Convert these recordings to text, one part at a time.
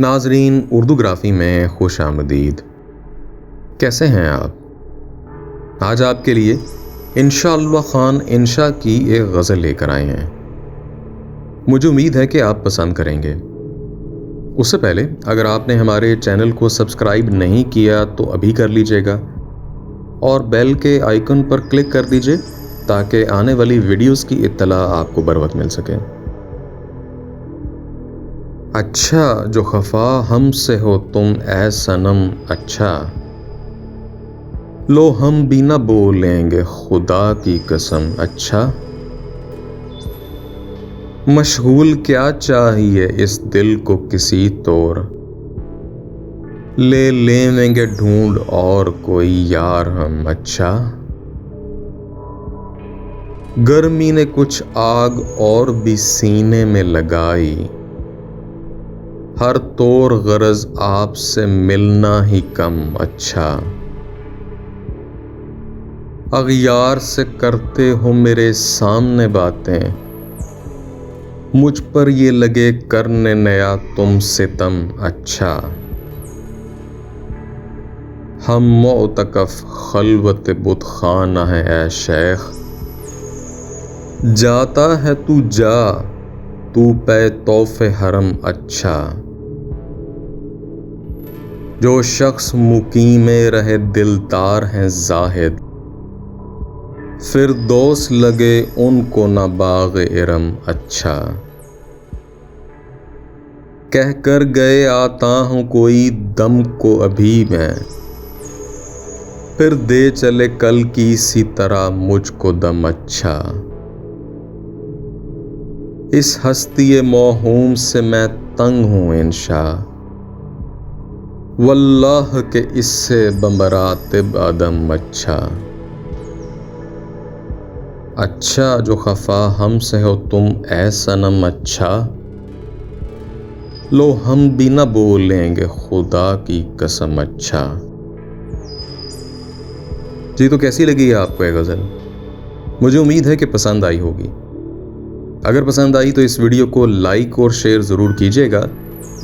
नाजरीन, उर्दूग्राफी में खुश आमदीद। कैसे हैं आप? आज आपके लिए इंशाअल्लाह खान इंशा की एक गज़ल लेकर आए हैं। मुझे उम्मीद है कि आप पसंद करेंगे। उससे पहले अगर आपने हमारे चैनल को सब्सक्राइब नहीं किया तो अभी कर लीजिएगा और बेल के आइकन पर क्लिक कर दीजिए ताकि आने वाली वीडियोस की इत्तला आपको बर वक्त मिल सके। अच्छा जो खफा हमसे हो तुम ऐ सनम, अच्छा लो हम भी ना बोलेंगे खुदा की कसम, अच्छा मशगूल क्या चाहिए इस दिल को किसी तौर, ले लेंगे ढूंढ और कोई यार हम, अच्छा गर्मी ने कुछ आग और भी सीने में लगाई, हर तौर गरज आपसे मिलना ही कम, अच्छा अगयार से करते हो मेरे सामने बातें, मुझ पर ये लगे करने नया तुम सितम, अच्छा हम मोतकफ खलवत बुत खाना है ऐ शेख, जाता है तू जा तू पे तोहफे हरम, अच्छा जो शख्स मुकीमे रहे दिलदार हैं जाहिद, फिर दोस्त लगे उनको ना बाग इरम, अच्छा कह कर गए आता हूँ कोई दम को अभी मैं, फिर दे चले कल की सी तरह मुझको दम, अच्छा इस हस्ती मौहूम से मैं तंग हूँ इंशा, वल्लाह के इससे बमरातिब अदम, अच्छा जो खफा हमसे हो तुम ऐ सनम, अच्छा लो हम भी ना बोलेंगे खुदा की कसम, अच्छा जी। तो कैसी लगी है आपको ये गज़ल? मुझे उम्मीद है कि पसंद आई होगी। अगर पसंद आई तो इस वीडियो को लाइक और शेयर ज़रूर कीजिएगा,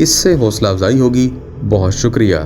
इससे हौसला अफजाई होगी। बहुत शुक्रिया।